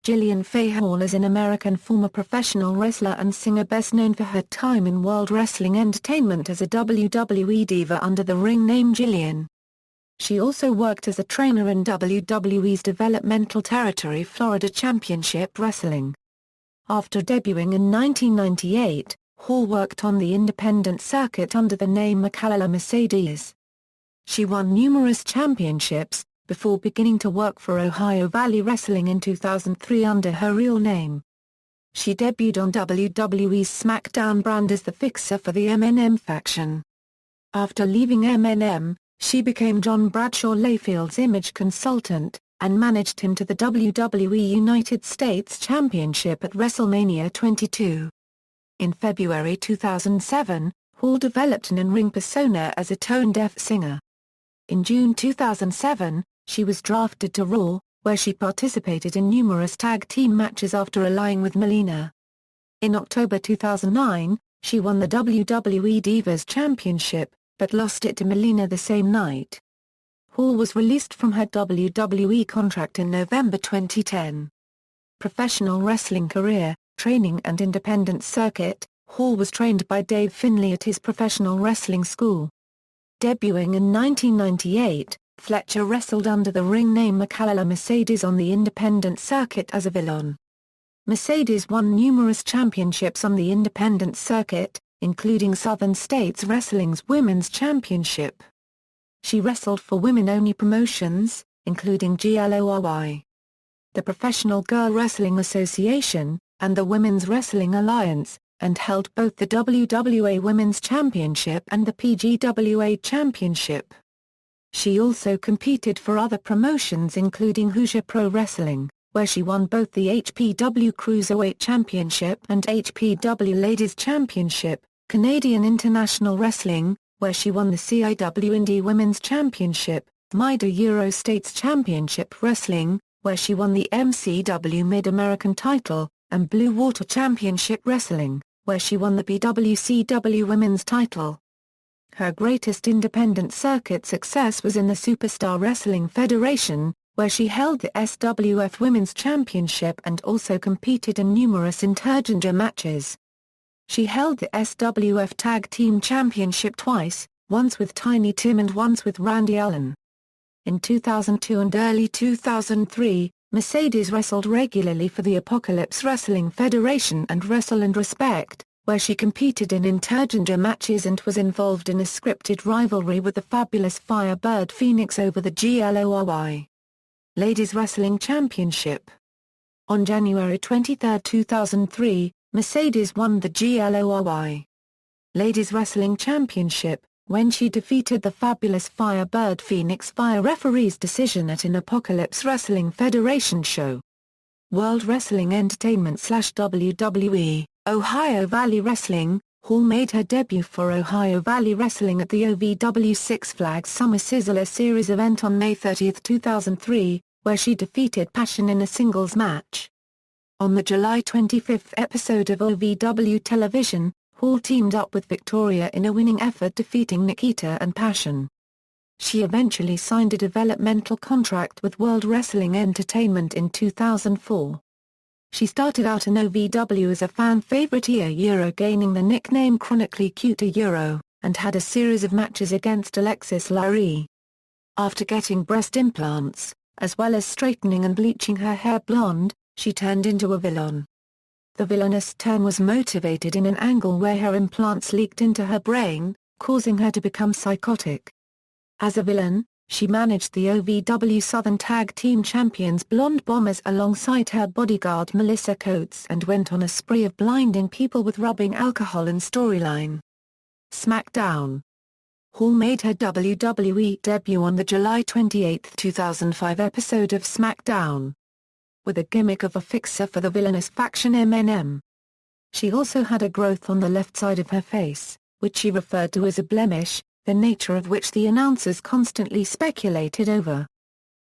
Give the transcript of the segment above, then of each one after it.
Jillian Faye Hall is an American former professional wrestler and singer best known for her time in World Wrestling Entertainment as a WWE Diva under the ring name Jillian. She also worked as a trainer in WWE's developmental territory Florida Championship Wrestling. After debuting in 1998, Hall worked on the independent circuit under the name Macaela Mercedes. She won numerous championships, before beginning to work for Ohio Valley Wrestling in 2003 under her real name. She debuted on WWE's SmackDown brand as the fixer for the M&M faction. After leaving M&M, she became John Bradshaw Layfield's image consultant, and managed him to the WWE United States Championship at WrestleMania 22. In February 2007, Hall developed an in-ring persona as a tone-deaf singer. In June 2007, she was drafted to Raw, where she participated in numerous tag team matches after allying with Melina. In October 2009, she won the WWE Divas Championship, but lost it to Melina the same night. Hall was released from her WWE contract in November 2010. Professional wrestling career, training and independent circuit. Hall was trained by Dave Finlay at his professional wrestling school. Debuting in 1998, Fletcher wrestled under the ring name Macaela Mercedes on the independent circuit as a villain. Mercedes won numerous championships on the independent circuit, including Southern States Wrestling's Women's Championship. She wrestled for women-only promotions, including GLORY, the Professional Girl Wrestling Association, and the Women's Wrestling Alliance, and held both the WWA Women's Championship and the PGWA Championship. She also competed for other promotions including Hoosier Pro Wrestling, where she won both the HPW Cruiserweight Championship and HPW Ladies Championship, Canadian International Wrestling, where she won the CIW Indie Women's Championship, MIDA Euro States Championship Wrestling, where she won the MCW Mid-American title, and Blue Water Championship Wrestling, where she won the BWCW Women's title. Her greatest independent circuit success was in the Superstar Wrestling Federation, where she held the SWF Women's Championship and also competed in numerous intergender matches. She held the SWF Tag Team Championship twice, once with Tiny Tim and once with Randy Allen. In 2002 and early 2003, Mercedes wrestled regularly for the Apocalypse Wrestling Federation and Wrestle and Respect, where she competed in intergender matches and was involved in a scripted rivalry with the Fabulous Firebird Phoenix over the GLORY Ladies Wrestling Championship. On January 23, 2003, Mercedes won the GLORY Ladies Wrestling Championship, when she defeated the Fabulous Firebird Phoenix via referee's decision at an Apocalypse Wrestling Federation show. World Wrestling Entertainment/WWE, Ohio Valley Wrestling. Hall made her debut for Ohio Valley Wrestling at the OVW Six Flags Summer Sizzler Series event on May 30, 2003, where she defeated Passion in a singles match. On the July 25 episode of OVW Television, Hall teamed up with Victoria in a winning effort defeating Nikita and Passion. She eventually signed a developmental contract with World Wrestling Entertainment in 2004. She started out in OVW as a fan favorite Euro, gaining the nickname Chronically Cute Euro, and had a series of matches against Alexis Laree. After getting breast implants, as well as straightening and bleaching her hair blonde, she turned into a villain. The villainous turn was motivated in an angle where her implants leaked into her brain, causing her to become psychotic. As a villain, she managed the OVW Southern Tag Team Champions Blonde Bombers alongside her bodyguard Melissa Coates and went on a spree of blinding people with rubbing alcohol in storyline. SmackDown. Hall made her WWE debut on the July 28, 2005 episode of SmackDown, with a gimmick of a fixer for the villainous faction M&M. She also had a growth on the left side of her face, which she referred to as a blemish, the nature of which the announcers constantly speculated over.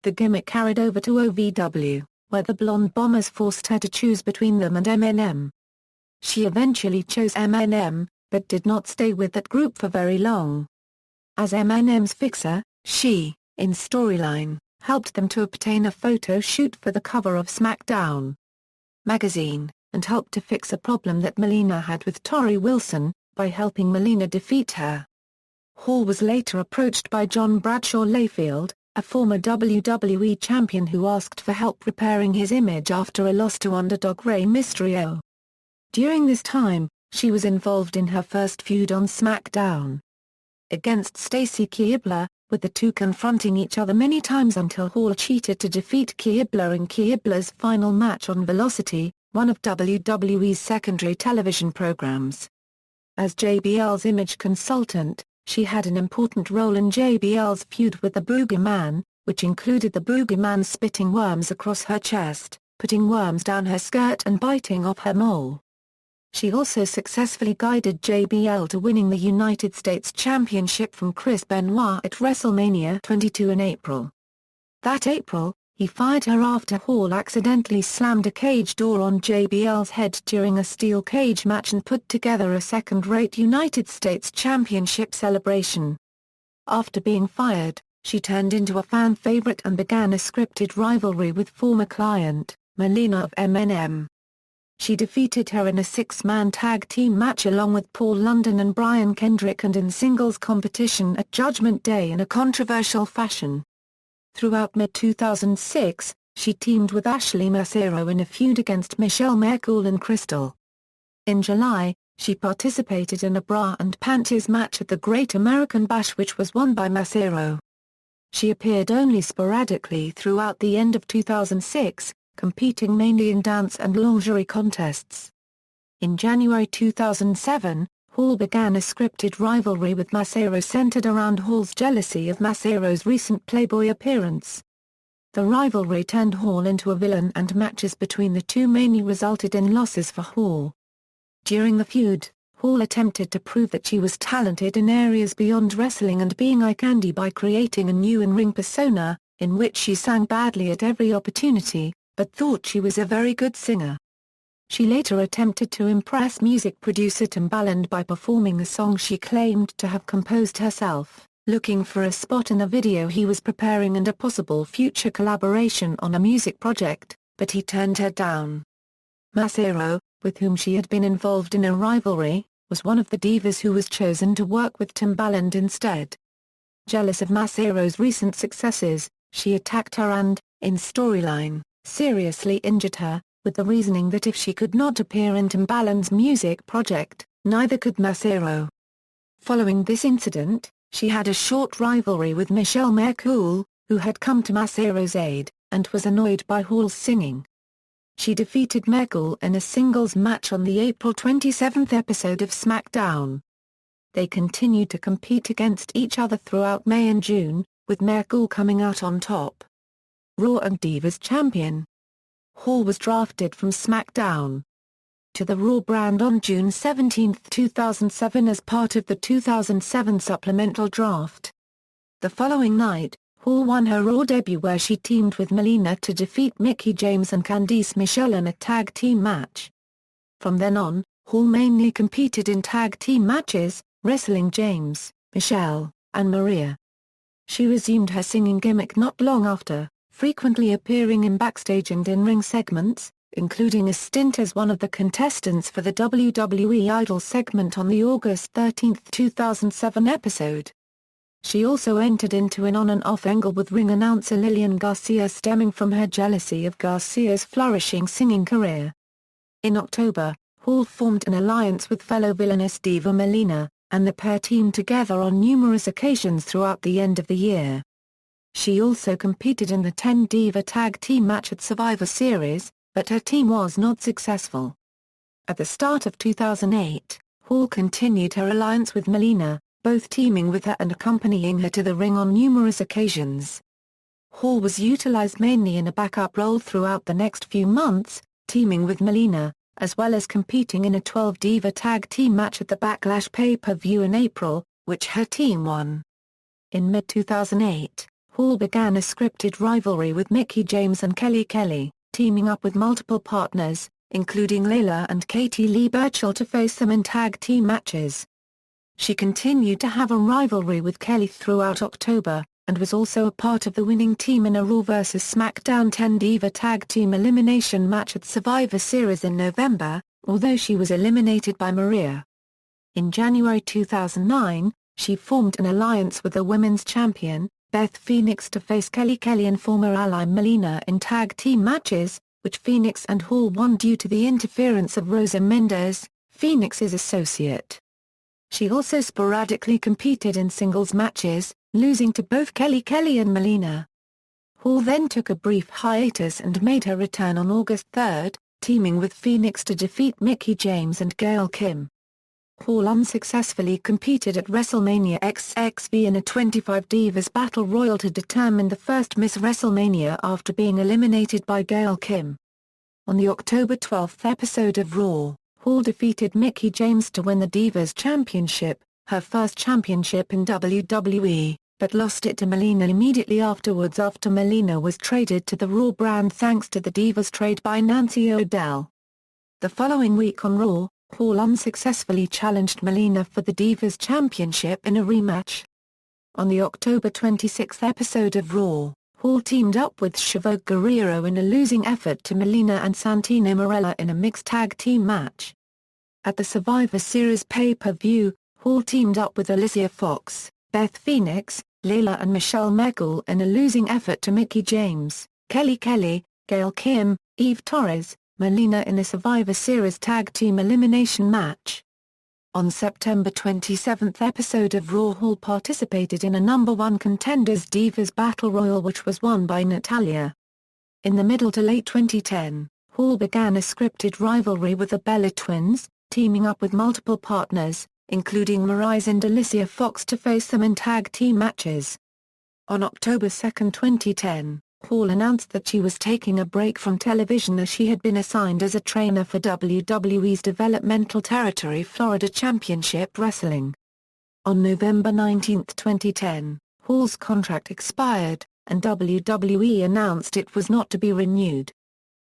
The gimmick carried over to OVW, where the Blonde Bombers forced her to choose between them and M&M. She eventually chose M&M, but did not stay with that group for very long. As M&M's fixer, she, in storyline, helped them to obtain a photo shoot for the cover of SmackDown magazine, and helped to fix a problem that Melina had with Torrie Wilson, by helping Melina defeat her. Hall was later approached by John Bradshaw Layfield, a former WWE champion who asked for help repairing his image after a loss to underdog Rey Mysterio. During this time, she was involved in her first feud on SmackDown against Stacy Keibler, with the two confronting each other many times until Hall cheated to defeat Keibler in Keibler's final match on Velocity, one of WWE's secondary television programs. As JBL's image consultant, she had an important role in JBL's feud with the Boogeyman, which included the Boogeyman spitting worms across her chest, putting worms down her skirt and biting off her mole. She also successfully guided JBL to winning the United States Championship from Chris Benoit at WrestleMania 22 in April. That April, he fired her after Hall accidentally slammed a cage door on JBL's head during a steel cage match and put together a second-rate United States Championship celebration. After being fired, she turned into a fan favorite and began a scripted rivalry with former client, Melina of MNM. She defeated her in a six-man tag team match along with Paul London and Brian Kendrick and in singles competition at Judgment Day in a controversial fashion. Throughout mid-2006, she teamed with Ashley Mercero in a feud against Michelle McCool and Crystal. In July, she participated in a bra and panties match at the Great American Bash which was won by Mercero. She appeared only sporadically throughout the end of 2006, competing mainly in dance and lingerie contests. In January 2007, Hall began a scripted rivalry with Mercero centered around Hall's jealousy of Mercero's recent Playboy appearance. The rivalry turned Hall into a villain and matches between the two mainly resulted in losses for Hall. During the feud, Hall attempted to prove that she was talented in areas beyond wrestling and being eye candy by creating a new in-ring persona, in which she sang badly at every opportunity, but thought she was a very good singer. She later attempted to impress music producer Timbaland by performing a song she claimed to have composed herself, looking for a spot in a video he was preparing and a possible future collaboration on a music project, but he turned her down. Mercero, with whom she had been involved in a rivalry, was one of the divas who was chosen to work with Timbaland instead. Jealous of Mercero's recent successes, she attacked her and, in storyline, seriously injured her, with the reasoning that if she could not appear in Timbaland's music project, neither could Mercero. Following this incident, she had a short rivalry with Michelle McCool, who had come to Mercero's aid, and was annoyed by Hall's singing. She defeated McCool in a singles match on the April 27 episode of SmackDown. They continued to compete against each other throughout May and June, with McCool coming out on top. Raw and Divas champion. Hall was drafted from SmackDown to the Raw brand on June 17, 2007 as part of the 2007 supplemental draft. The following night, Hall won her Raw debut where she teamed with Melina to defeat Mickie James and Candice Michelle in a tag team match. From then on, Hall mainly competed in tag team matches, wrestling James, Michelle, and Maria. She resumed her singing gimmick not long after, frequently appearing in backstage and in-ring segments, including a stint as one of the contestants for the WWE Idol segment on the August 13, 2007 episode. She also entered into an on and off angle with ring announcer Lillian Garcia stemming from her jealousy of Garcia's flourishing singing career. In October, Hall formed an alliance with fellow villainous diva Melina, and the pair teamed together on numerous occasions throughout the end of the year. She also competed in the 10 Diva Tag Team match at Survivor Series, but her team was not successful. At the start of 2008, Hall continued her alliance with Melina, both teaming with her and accompanying her to the ring on numerous occasions. Hall was utilized mainly in a backup role throughout the next few months, teaming with Melina, as well as competing in a 12 Diva Tag Team match at the Backlash pay-per-view in April, which her team won. In mid-2008, Hall began a scripted rivalry with Mickie James and Kelly Kelly, teaming up with multiple partners, including Layla and Katie Lee Burchill to face them in tag team matches. She continued to have a rivalry with Kelly throughout October, and was also a part of the winning team in a Raw vs. SmackDown 10 Diva Tag Team Elimination match at Survivor Series in November, although she was eliminated by Maria. In January 2009, she formed an alliance with the women's champion, Beth Phoenix, to face Kelly Kelly and former ally Melina in tag team matches, which Phoenix and Hall won due to the interference of Rosa Mendez, Phoenix's associate. She also sporadically competed in singles matches, losing to both Kelly Kelly and Melina. Hall then took a brief hiatus and made her return on August 3, teaming with Phoenix to defeat Mickie James and Gail Kim. Hall unsuccessfully competed at WrestleMania XXV in a 25 Divas Battle Royal to determine the first Miss WrestleMania after being eliminated by Gail Kim. On the October 12 episode of Raw, Hall defeated Mickie James to win the Divas Championship, her first championship in WWE, but lost it to Melina immediately afterwards after Melina was traded to the Raw brand thanks to the Divas trade by Nancy O'Dell. The following week on Raw, Hall unsuccessfully challenged Melina for the Divas Championship in a rematch. On the October 26 episode of Raw, Hall teamed up with Chavo Guerrero in a losing effort to Melina and Santino Marella in a mixed tag team match. At the Survivor Series pay-per-view, Hall teamed up with Alicia Fox, Beth Phoenix, Layla and Michelle McCool in a losing effort to Mickie James, Kelly Kelly, Gail Kim, Eve Torres, Melina in a Survivor Series tag team elimination match. On September 27 episode of Raw, Hall participated in a number 1 Contenders Divas Battle Royal which was won by Natalya. In the middle to late 2010, Hall began a scripted rivalry with the Bella Twins, teaming up with multiple partners, including Miraz and Alicia Fox, to face them in tag team matches. On October 2, 2010, Hall announced that she was taking a break from television as she had been assigned as a trainer for WWE's developmental territory Florida Championship Wrestling. On November 19, 2010, Hall's contract expired, and WWE announced it was not to be renewed.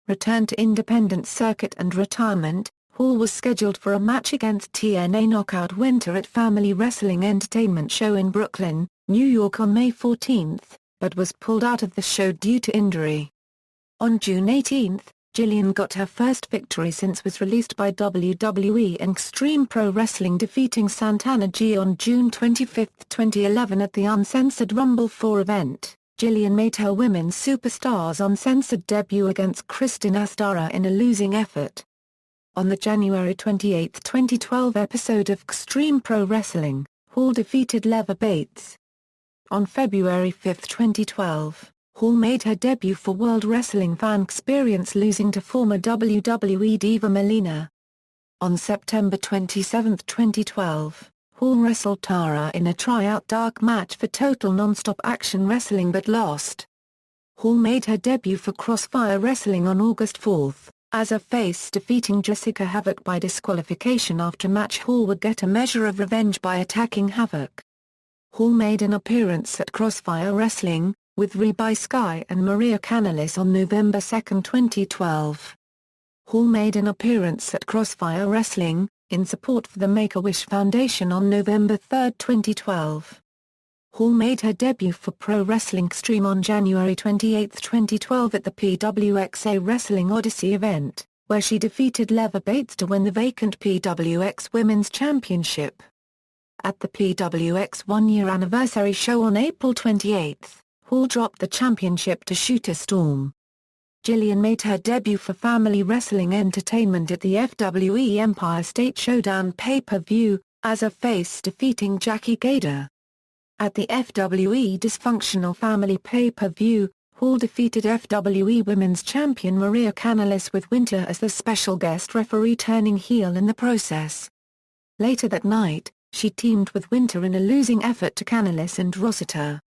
Returned to independent circuit and retirement, Hall was scheduled for a match against TNA Knockout Winter at Family Wrestling Entertainment Show in Brooklyn, New York on May 14, but was pulled out of the show due to injury. On June 18, Jillian got her first victory since was released by WWE and Extreme Pro Wrestling, defeating Santana G on June 25, 2011 at the Uncensored Rumble 4 event. Jillian made her Women's Superstars Uncensored debut against Kristen Astara in a losing effort. On the January 28, 2012 episode of Extreme Pro Wrestling, Hall defeated Leva Bates. On February 5, 2012, Hall made her debut for World Wrestling Fan Experience, losing to former WWE Diva Melina. On September 27, 2012, Hall wrestled Tara in a tryout dark match for Total Nonstop Action Wrestling but lost. Hall made her debut for Crossfire Wrestling on August 4, as a face, defeating Jessica Havoc by disqualification. After match, Hall would get a measure of revenge by attacking Havoc. Hall made an appearance at Crossfire Wrestling, with Reby Sky and Maria Kanellis on November 2, 2012. Hall made an appearance at Crossfire Wrestling, in support for the Make-A-Wish Foundation on November 3, 2012. Hall made her debut for Pro Wrestling Extreme on January 28, 2012 at the PWXA Wrestling Odyssey event, where she defeated Leva Bates to win the vacant PWX Women's Championship. At the PWX one-year anniversary show on April 28, Hall dropped the championship to Shooter Storm. Jillian made her debut for Family Wrestling Entertainment at the FWE Empire State Showdown pay-per-view, as a face, defeating Jackie Gader. At the FWE Dysfunctional Family pay-per-view, Hall defeated FWE Women's Champion Maria Kanellis with Winter as the special guest referee, turning heel in the process. Later that night, she teamed with Winter in a losing effort to Kanellis and Rossiter.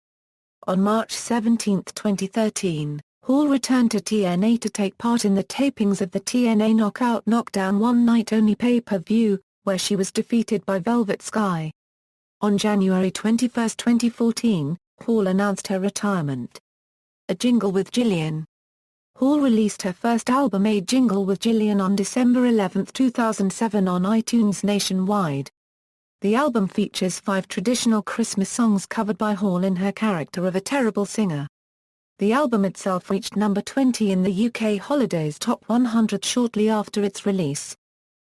On March 17, 2013, Hall returned to TNA to take part in the tapings of the TNA Knockout Knockdown One Night Only pay-per-view, where she was defeated by Velvet Sky. On January 21, 2014, Hall announced her retirement. A Jingle with Jillian. Hall released her first album, A Jingle with Jillian, on December 11, 2007 on iTunes nationwide. The album features 5 traditional Christmas songs covered by Hall in her character of a terrible singer. The album itself reached number 20 in the UK Holidays Top 100 shortly after its release.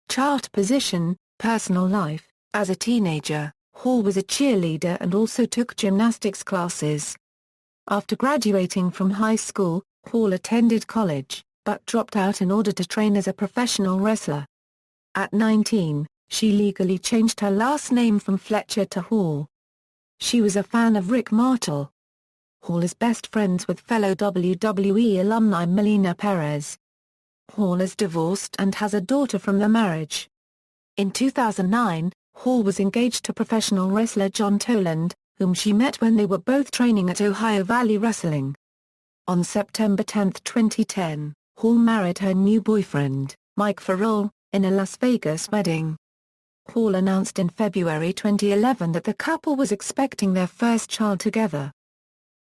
Chart position, personal life. As a teenager, Hall was a cheerleader and also took gymnastics classes. After graduating from high school, Hall attended college, but dropped out in order to train as a professional wrestler. At 19, she legally changed her last name from Fletcher to Hall. She was a fan of Rick Martel. Hall is best friends with fellow WWE alumni Melina Perez. Hall is divorced and has a daughter from the marriage. In 2009, Hall was engaged to professional wrestler John Toland, whom she met when they were both training at Ohio Valley Wrestling. On September 10, 2010, Hall married her new boyfriend, Mike Farrell, in a Las Vegas wedding. Hall announced in February 2011 that the couple was expecting their first child together.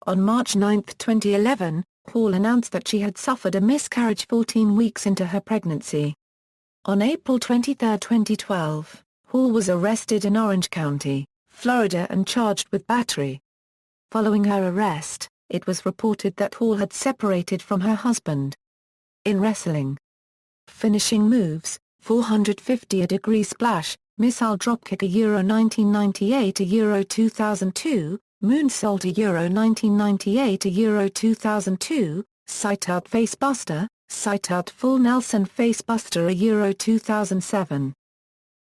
On March 9, 2011, Hall announced that she had suffered a miscarriage 14 weeks into her pregnancy. On April 23, 2012, Hall was arrested in Orange County, Florida and charged with battery. Following her arrest, it was reported that Hall had separated from her husband. In wrestling finishing moves, 450-degree splash, missile dropkick Euro 1998 Euro 2002, moonsault Euro 1998 Euro 2002, sight-out facebuster, sight-out full Nelson facebuster Euro 2007.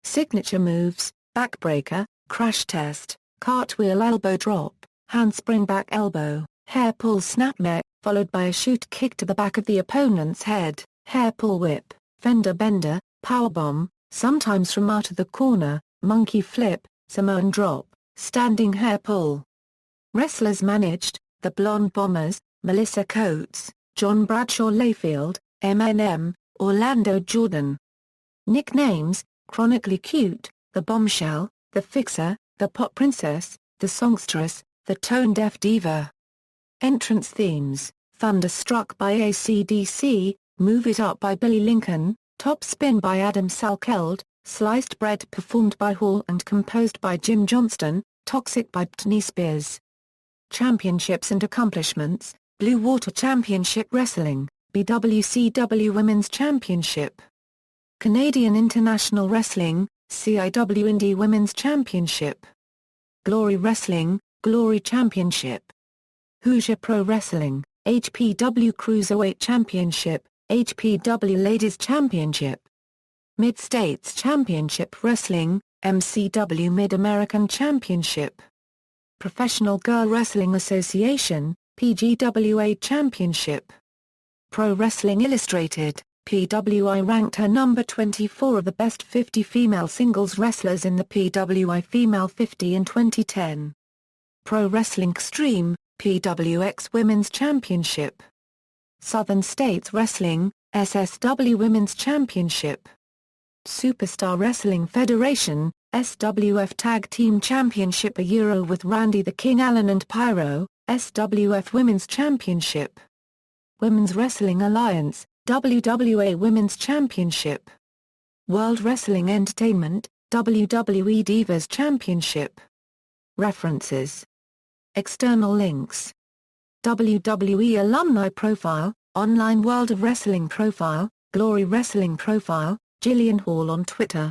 Signature moves, backbreaker, crash test, cartwheel elbow drop, handspring back elbow, hair pull snapmare, followed by a shoot kick to the back of the opponent's head, hair pull whip, fender bender, powerbomb, sometimes from out of the corner, monkey flip, Samoan drop, standing hair pull. Wrestlers managed: the Blonde Bombers, Melissa Coates, John Bradshaw Layfield, M&M, Orlando Jordan. Nicknames: Chronically Cute, The Bombshell, The Fixer, The Pop Princess, The Songstress, The Tone-Deaf Diva. Entrance themes: Thunderstruck by AC/DC, Move It Up by Billy Lincoln, Top Spin by Adam Salkeld, Sliced Bread performed by Hall and composed by Jim Johnston, Toxic by Britney Spears. Championships and accomplishments: Blue Water Championship Wrestling, BWCW Women's Championship. Canadian International Wrestling, CIW Indie Women's Championship. Glory Wrestling, Glory Championship. Hoosier Pro Wrestling, HPW Cruiserweight Championship, HPW Ladies Championship. Mid-States Championship Wrestling, MCW Mid-American Championship. Professional Girl Wrestling Association, PGWA Championship. Pro Wrestling Illustrated, PWI ranked her number 24 of the best 50 female singles wrestlers in the PWI Female 50 in 2010. Pro Wrestling Extreme, PWX Women's Championship. Southern States Wrestling, SSW Women's Championship. Superstar Wrestling Federation, SWF Tag Team Championship a Euro with Randy the King Allen and Pyro, SWF Women's Championship. Women's Wrestling Alliance, WWA Women's Championship. World Wrestling Entertainment, WWE Divas Championship. References. External links. WWE Alumni Profile, Online World of Wrestling Profile, Glory Wrestling Profile, Jillian Hall on Twitter.